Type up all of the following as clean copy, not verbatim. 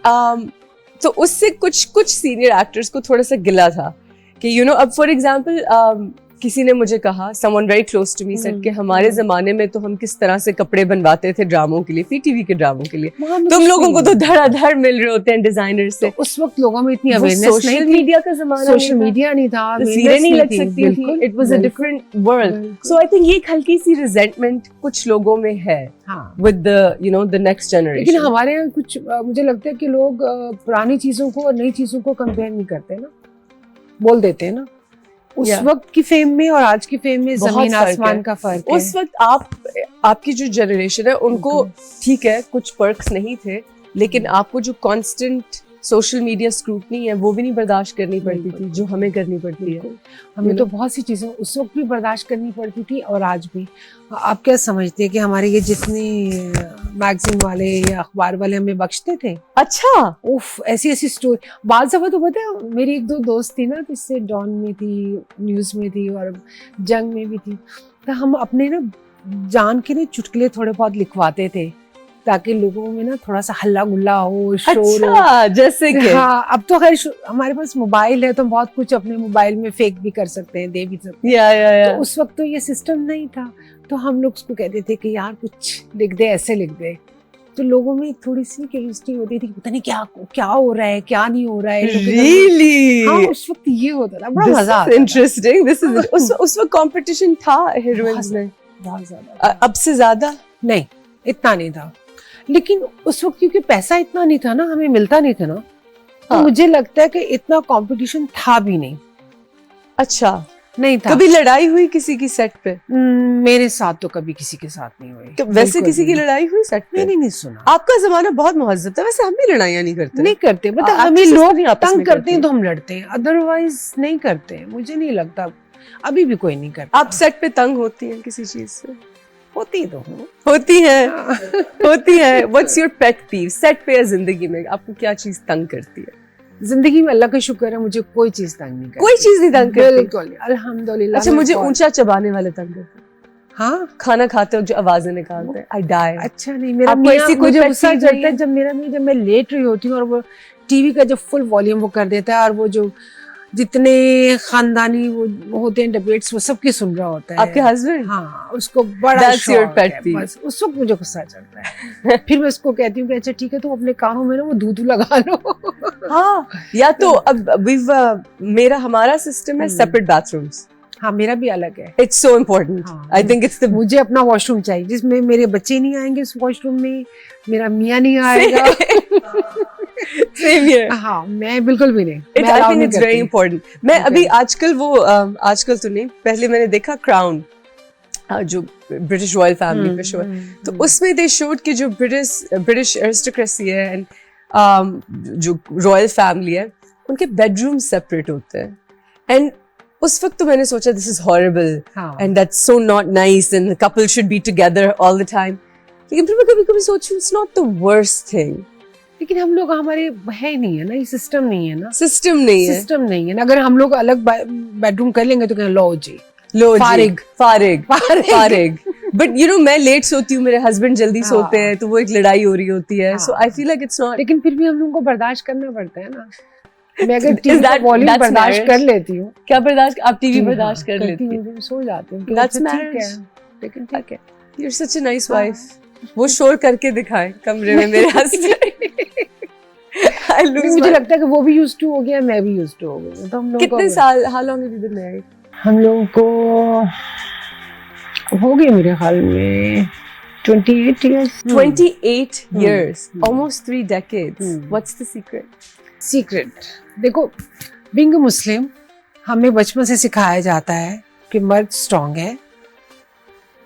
तो उससे कुछ सीनियर एक्टर्स को थोड़ा सा गिला था कि अब फॉर एग्जांपल किसी ने मुझे कहा, someone very close to me said कि हमारे जमाने में तो हम किस तरह से कपड़े बनवाते थे ड्रामों के लिए, पीटीवी के ड्रामों के लिए, तुम लोगों को तो धड़ाधड़ मिल रहे होते हैं डिजाइनर से। तो उस वक्त लोगों में इतनी अवेयरनेस नहीं थी, सोशल मीडिया का जमाना, सोशल मीडिया नहीं था, तस्वीरें नहीं लग सकती थी, it was a different world. So I think ये एक हल्की सी रिजेंटमेंट कुछ लोगों में है विद द नेक्स्ट जनरेशन। लेकिन हमारे यहाँ कुछ मुझे लगता है कि लोग पुरानी चीजों को और नई चीजों को कंपेयर नहीं करते ना, बोल देते हैं ना। उस वक्त की फेम में और आज की फेम में जमीन आसमान का फर्क है। उस वक्त आपकी जो जनरेशन है उनको ठीक है कुछ पर्क्स नहीं थे, लेकिन आपको जो कांस्टेंट सोशल मीडिया स्क्रूटनी है वो भी नहीं बर्दाश्त करनी पड़ती थी जो हमें करनी पड़ती है। हमें तो बहुत सी चीज़ें उस वक्त भी बर्दाश्त करनी पड़ती थी और आज भी। आप क्या समझते हैं कि हमारे ये जितने मैगजीन वाले या अखबार वाले हमें बख्शते थे? अच्छा, उफ, ऐसी ऐसी स्टोरी। बाद दफा तो पता है मेरी एक दो दोस्त थी ना, जिससे डॉन में थी, न्यूज़ में थी और जंग में भी थी, तो हम अपने ना जान के ना चुटकुले थोड़े बहुत लिखवाते थे ताकि लोगों में ना थोड़ा सा हल्ला गुल्ला हो, शोर हो। जैसे कि अब तो खैर हमारे पास मोबाइल है तो बहुत कुछ अपने मोबाइल में फेक भी कर सकते हैं, दे भी सकते हैं। तो उस वक्त तो ये सिस्टम नहीं था, तो हम लोग उसको कहते थे कि यार कुछ लिख दे, ऐसे लिख दे। तो लोगों में थोड़ी सी क्यूरियोसिटी होती थी कि पता नहीं क्या हो रहा है, क्या नहीं हो रहा है। Really? हाँ, उस वक्त ये होता था, बड़ा मजा आता था। Interesting. उस वक्त कंपटीशन था हीरोइंस में बहुत ज्यादा। अब से ज्यादा नहीं, इतना नहीं था, लेकिन उस वक्त क्योंकि पैसा इतना नहीं था ना, हमें मिलता नहीं था ना, तो मुझे लगता है कि इतना कंपटीशन था भी नहीं। अच्छा, नहीं था। कभी लड़ाई हुई किसी की सेट पे? मेरे साथ तो कभी किसी के साथ नहीं हुई। वैसे किसी की लड़ाई हुई सेट पे? मैंने नहीं सुना। आपका जमाना बहुत महज़्ज़ब था। वैसे हम भी लड़ाइयाँ नहीं करते। मतलब हमें लोग तंग करते हैं तो हम लड़ते हैं, अदरवाइज नहीं करते। मुझे नहीं लगता अभी भी कोई नहीं करता। आप सेट पे तंग होती हैं किसी चीज से? होती तो हूँ। होती है। What's your pet peeve? Set पे या जिंदगी में आपको क्या चीज तंग करती है? जिंदगी में अल्लाह का शुक्र है मुझे कोई चीज तंग नहीं करती। कोई चीज नहीं तंग करती? बिल्कुल, अल्हम्दुलिल्लाह। अच्छा, मुझे ऊंचा चबाने वाले तंग करते हैं। हाँ, खाना खाते वक्त जो आवाजें निकालते हैं, I die। अच्छा नहीं, मेरा मुझे गुस्सा चढ़ता है जब मैं लेट रही होती हूँ और वो टीवी का जो फुल वॉल्यूम वो कर देता है और वो जो जितने खानदानी वो होते हैं डिबेट्स वो सबकी सुन रहा होता है। आपके हस्बैंड? हाँ, उसको बड़ा शौक है। बस उस वक्त मुझे गुस्सा चढ़ता है। फिर मैं उसको कहती हूँ कि अच्छा ठीक है, तो अपने कानों में ना वो धूधू लगा लो। हाँ, या तो अब हमारा सिस्टम है सेपरेट बाथरूम्स। हाँ, मेरा भी अलग है। It's so important. I think it's the मुझे अपना वॉशरूम चाहिए जिसमें मेरे बच्चे नहीं आएंगे, उस वॉशरूम में मेरा मियाँ नहीं आएगा। Same here. हाँ, मैं बिल्कुल भी नहीं। I think it's very important. मैं अभी आजकल तो नहीं, पहले मैंने देखा क्राउन, जो ब्रिटिश रॉयल फैमिली पे शो है, तो उसमें दे शोड कि जो ब्रिटिश एरिस्टोक्रेसी है एंड जो रॉयल फैमिली है उनके बेडरूम सेपरेट होते हैं। एंड उस वक्त तो मैंने सोचा this is horrible and that's so not nice and the couple should be together all the time. लेकिन फिर मैं कभी-कभी सोचूं it's not the worst thing. लेकिन हम लोग हमारे है नहीं है ना, ये सिस्टम नहीं है ना। सिस्टम नहीं है ना। अगर हम लोग अलग बेडरूम कर लेंगे तो कहें लो जी फारिग। बट मैं लेट सोती हूँ, मेरे हस्बैंड जल्दी सोते हैं, तो वो एक लड़ाई हो रही होती है। So I feel like it's not. लेकिन फिर भी हम लोग को बर्दाश्त करना पड़ता है ना। मैं अगर टीवी का वॉल्यूम बर्दाश्त कर लेती हूँ। क्या बर्दाश्त? आप टीवी बर्दाश्त कर लेती हैं? सो जाती हूँ। लेकिन ठीक है, you are such a nice wife. वो शोर करके दिखाए कमरे में मेरे हस्बैंड। मुझे लगता है कि वो भी यूज्ड टू हो गया, मैं भी यूज्ड टू हो गई। तो हम लोग कितने साल, how long have you been married? हम लोगों को हो गए मेरे ख्याल में 28 years. 28 years, almost 3 decades. What's the secret? देखो, बीइंग अ मुस्लिम हमें बचपन से सिखाया जाता है कि मर्द स्ट्रांग है,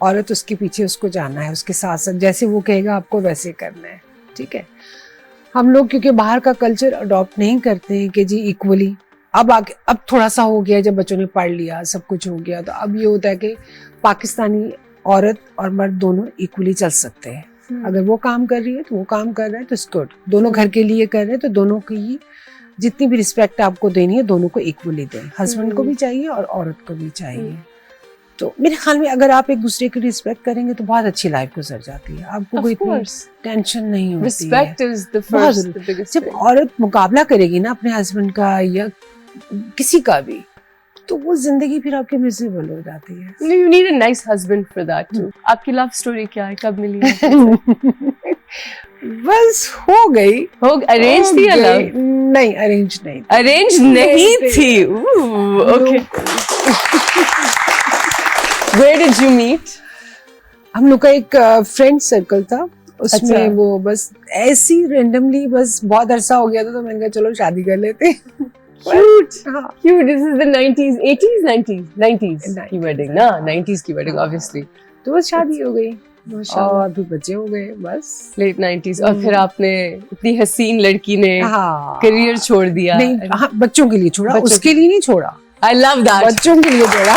औरत उसके पीछे उसको जाना है, उसके साथ साथ जैसे वो कहेगा आपको वैसे करना है। ठीक है, हम लोग क्योंकि बाहर का कल्चर अडॉप्ट नहीं करते हैं कि जी इक्वली। अब थोड़ा सा हो गया, जब बच्चों ने पढ़ लिया, सब कुछ हो गया, तो अब ये होता है कि पाकिस्तानी औरत और मर्द दोनों इक्वली चल सकते हैं। अगर वो काम कर रही है तो वो काम कर रहा है तो इट्स गुड। दोनों घर के लिए कर रहे हैं तो दोनों की जितनी भी रिस्पेक्ट आपको देनी है दोनों को इक्वली दें। हस्बैंड को भी चाहिए और औरत को भी चाहिए। तो मेरे ख्याल में अगर आप एक दूसरे की रिस्पेक्ट करेंगे तो बहुत अच्छी लाइफ गुजर जाती है, आपको कोई इतनी टेंशन नहीं होती है। Respect is the first, the biggest. जब औरत मुकाबला करेगी ना अपने हस्बैंड का या किसी का भी, तो वो जिंदगी फिर आपके मिसेबल हो जाती है। You need a nice husband for that too. आपकी लव स्टोरी क्या है, कब मिली? बस हो गई। हो अरेंज थी या लव? नहीं, अरेंज नहीं। अरेंज नहीं थी। Okay. Where did you meet? हम लोग का एक फ्रेंड सर्कल था, उसमें अच्छा। वो बस ऐसी रेंडमली बस बहुत अरसा हो गया था तो मैंने कहा चलो शादी कर लेते। Cute. हाँ। Cute. This is the 90s, 80s, 90s, 90s की 90s, wedding ना, 90s की wedding obviously. तो बस शादी हो गई माशाल्लाह। और फिर बच्चे हो गए बस। Late 90s और फिर आपने इतनी हसीन लड़की ने हाँ। करियर छोड़ दिया। नहीं, हाँ, बच्चों के लिए छोड़ा, बच्चों उसके लिए नहीं छोड़ा। I love that. बच्चों के लिए छोड़ा।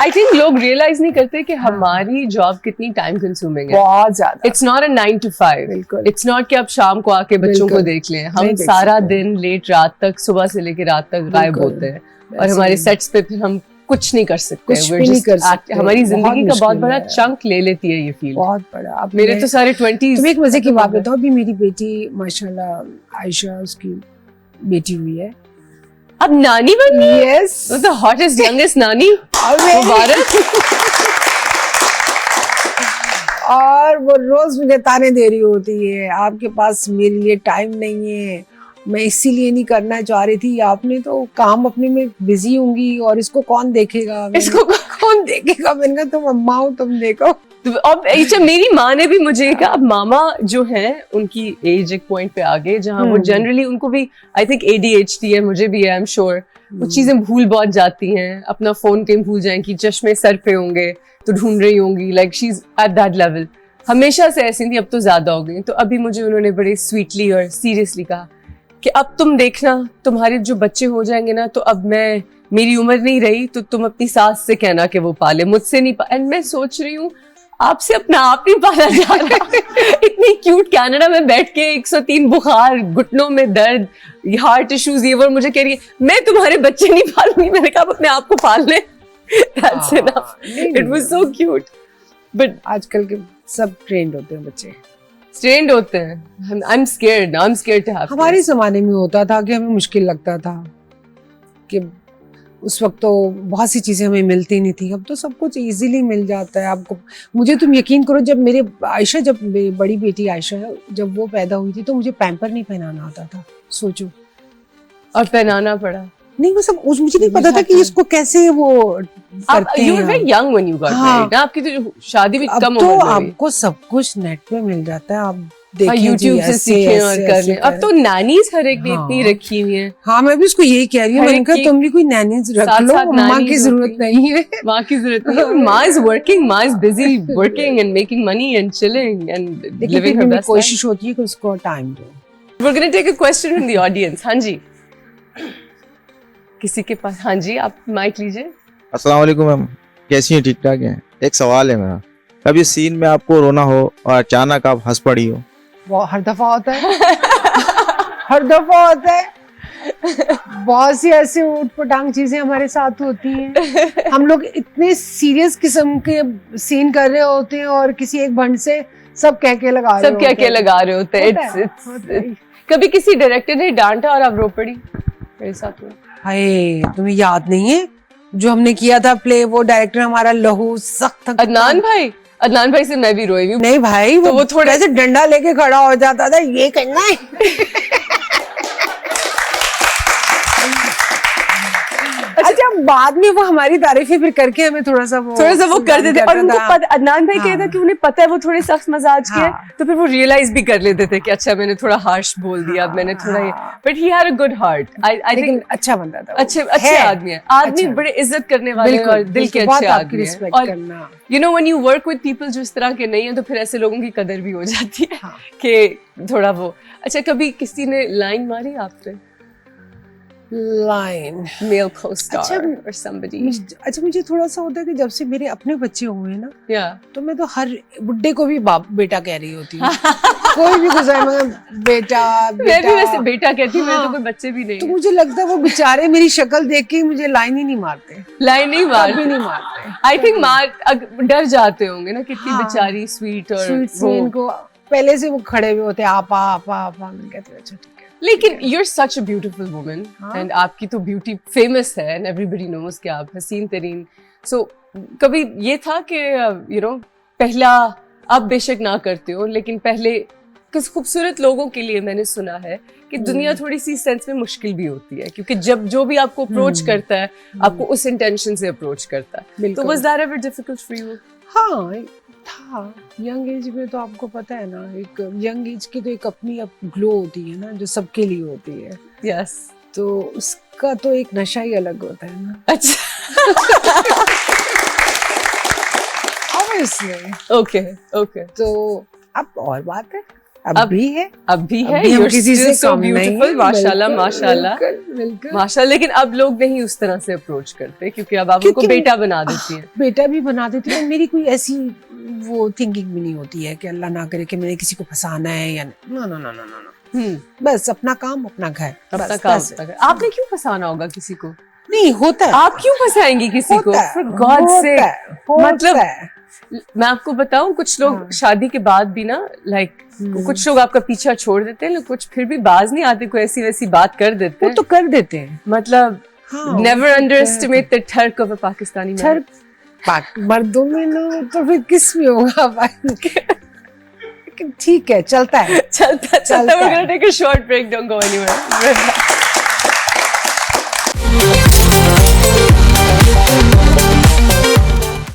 I think लोग रियलाइज नहीं करते कि हमारी जॉब कितनी टाइम कंज्यूमिंग है। बहुत ज्यादा। It's not a 9 to 5। बिल्कुल। इट्स नॉट कि आप शाम को आके बच्चों को बिल्कुल। देख लें। नहीं हम देख सारा सकते। दिन लेट रात तक, सुबह से लेकर रात तक गायब बिल्कुल। होते हैं और हमारे सेट्स पे फिर हम कुछ नहीं कर सकते। कुछ We're भी नहीं just कर सकते। हमारी जिंदगी का बहुत मुश्किल बड़ा है। चंक ले लेती है ये फील्ड। बहुत बड़ा। अब मेरे तो सारे 20s। तुम्हें एक मजे की बात बताओ, अभी मेरी बेटी माशाल्लाह आयशा, उसकी बेटी हुई है। अब नानी बन गई। यस। द हॉटेस्ट यंगेस्ट नानी। मुबारक। और वो रोज मुझे ताने दे रही होती है, आपके पास मेरे लिए टाइम नहीं है, मैं इसीलिए नहीं करना चाह रही थी, आपने तो काम अपने में बिजी होंगी और इसको कौन देखेगा? इसको कौन देखेगा? मैंने कहा तुम अम्मा हो, तुम देखो। तो अब अच्छा, मेरी माँ ने भी मुझे कहा, अब मामा जो है उनकी एज एक पॉइंट पे आ गई जहाँ वो जनरली उनको भी आई थिंक ADHD है, मुझे भी है, आई एम श्योर। वो चीजें भूल बहुत जाती हैं, अपना फोन कहीं भूल जाएंगी, चश्मे सर पे होंगे तो ढूंढ रही होंगी, like she is at that level. हमेशा से ऐसी थी, अब तो ज्यादा हो गई। तो अभी मुझे उन्होंने बड़े स्वीटली और सीरियसली कहा कि अब तुम देखना, तुम्हारे जो बच्चे हो जाएंगे ना, तो अब मेरी उम्र नहीं रही, तो तुम अपनी सास से कहना कि वो पाले, मुझसे नहीं एंड मैं सोच रही हूँ आपसे अपना आप नहीं पाला जा रहा। इतनी क्यूट कनाडा में बैठ के 103 बुखार, घुटनों में दर्द, हार्ट इश्यूज, ये वो, मुझे कह रही है मैं तुम्हारे बच्चे नहीं पालूंगी। मैंने कहा अपने आप को पाल ले। That's enough. It was so cute. But आजकल के सब ट्रेंड होते हैं बच्चे, trained होते हैं। I'm scared now. I'm scared to have हमारे kids. जमाने में होता था कि हमें मुश्किल लगता था कि उस वक्त तो बहुत सी चीजें हमें मिलती नहीं थी, अब तो सब कुछ इजीली मिल जाता है आपको। मुझे तुम यकीन करो, जब मेरे आयशा, जब बड़ी बेटी आयशा जब वो पैदा हुई थी तो मुझे पैम्पर नहीं पहनाना आता था, सोचो। और पहनाना पड़ा। नहीं, वो सब मुझे नहीं पता था कि इसको कैसे वो करते You were हैं। very young when you got हाँ। married. ना आपकी तो शादी भी अब कम तो उम्र में हुई। आपको सब कुछ नेट पे मिल जाता है, आप हाँ, देखिए YouTube से सीखें और कर लें। अब तो नैनीज हर एक ने हाँ। इतनी रखी हुई हैं। हाँ, मैं भी उसको यही कह रही हूँ, हर मैंने एक कहा की तुम भी कोई नैनीज रख साथ लो, साथ माँ की नैनीज जरूरत होती नहीं है। माँ की जरूरत नहीं है। माँ is working, माँ is busy working and making money and chilling and लेकिन living फिर her भी best life. कोशिश होती है कि उसको टाइम दो। We're going to take a question from the audience. हाँ जी, किसी के पास? हाँ जी, आप माइक लीजिए। अस्सलाम वालेकुम मैम, कैसी हैं? ठीक ठाक हैं। एक सवाल है मेरा, कभी सीन में आपको रोना हो और अचानक आप हंस पड़ी हो? वो हर दफा होता है। हर दफा होता है। बहुत सी ऐसी ऊट-पटांग चीजें हमारे साथ होती हैं। हम लोग इतने सीरियस किस्म के सीन कर रहे होते हैं और किसी एक भंड से सब कह के लगा रहे सब क्या क्या लगा रहे होते हैं। होता है, It's कभी किसी डायरेक्टर ने डांटा और आप रो पड़ी? मेरे साथ हुआ। हाय, तुम्हें याद नहीं है जो हमने किया था प्ले, वो डायरेक्टर हमारा लहू सख्त था। अदनान भाई से मैं भी रोई हुई। नहीं भाई, तो वो थोड़ा ऐसे डंडा लेके खड़ा हो जाता था, ये करना है। अच्छा, बाद में वो हमारी तारीफें फिर करके हमें थोड़ा सा वो कर देते और उनको पता, अदनान भाई कहता हाँ। कि उन्हें पता है वो थोड़े सख्त मजाज के हैं, हाँ। तो फिर वो रियलाइज भी कर लेते थे कि अच्छा मैंने थोड़ा हार्श बोल दिया, मैंने थोड़ा ये, but he had a good heart. I लेकिन थिंक अच्छा बंदा था वो। अच्छे आदमी है। आदमी अच्छा। बड़े इज्जत करने वाले बिल्कुल, और दिल के बिल्कुल, अच्छे बहुत आपकी आदमी हैं। रिस्पेक्ट और करना। You know when you work with people जो इस तरह के नहीं है, तो फिर ऐसे लोगों की कदर भी हो जाती है हाँ। कि थोड़ा वो। अच्छा, कभी किसी ने लाइन मारी आप पे? लाइन मेल co-star अच्छा, or somebody? अच्छा, मुझे थोड़ा सा होता है कि जब से मेरे अपने बच्चे हुए ना, Yeah. तो मैं तो हर बुड्ढे को भी बाप बेटा कह रही होती हूँ। कोई भी गुजरा मैं बेटा मैं भी वैसे बेटा, बेटा कहती हूँ, मेरे तो हाँ। कोई बच्चे भी नहीं तो है। मुझे लगता है वो बेचारे मेरी शक्ल देख के ही मुझे लाइन ही नहीं मारते, लाइन नहीं कभी मार, नहीं मारते। आई थिंक डर जाते होंगे ना, कितनी हाँ। बेचारी स्वीट और स्वीट वो। से इनको पहले से वो खड़े हुए होते आपा आपा आपा, मैं कहती हूँ अच्छा ठीक है। लेकिन you're such a beautiful woman हाँ। and आपकी तो ब्यूटी फेमस है and everybody knows कि आप हसीन तरीन। So कभी ये था कि you know पहला, आप बेशक ना करते हो, लेकिन पहले किस खूबसूरत लोगों के लिए मैंने सुना है कि दुनिया थोड़ी सी सेंस में मुश्किल भी होती है, क्योंकि जब जो भी आपको अप्रोच करता है आपको उस इंटेंशन से अप्रोच करता है। तो बिल्कुल। was that ever difficult for you? हाँ था, यंग एज में तो आपको पता है ना, एक यंग एज की तो एक अपनी ग्लो होती है ना जो सबके लिए होती है, Yes. तो उसका तो एक नशा ही अलग होता है ना। अच्छा। ऑब्वियसली। Okay, okay. तो अब और बात है, अब अब- भी है, अब भी है, अब भी हम you're किसी से still so कम नहीं beautiful, हैं, माशाल्लाह बिल्कुल, माशाल्लाह बिल्कुल, बिल्कुल। माशाल्लाह। लेकिन अब लोग नहीं उस तरह से अप्रोच करते, क्योंकि अब आप उनको क्योंकि- बेटा बना देती हैं। बेटा भी बना देती है, मेरी कोई ऐसी वो थिंकिंग भी नहीं होती है कि अल्लाह ना करे कि मैंने किसी को फंसाना है या नहीं। No no no no no, बस अपना काम अपना घर, अपना बस, काम बस। अपना कर। आपने क्यों फंसाना होगा किसी को? नहीं होता है, आप क्यों फंसाएंगी किसी को? होता है, For God's होता sake। है, होता मतलब है। मैं आपको बताऊं, कुछ लोग हाँ। शादी के बाद भी ना कुछ लोग आपका पीछा छोड़ देते हैं, कुछ फिर भी बाज नहीं आते, कोई ऐसी वैसी बात कर देते वो हैं। तो कर देते हैं। मतलब हाँ, नेवर अंडरएस्टिमेट द ठर्क ऑफ अ पाकिस्तानी मैन। मर्दों में ना तो फिर किस में होगा भाई। लेकिन ठीक है, चलता है। चलता चलता we're है। gonna take a short break, don't go anywhere.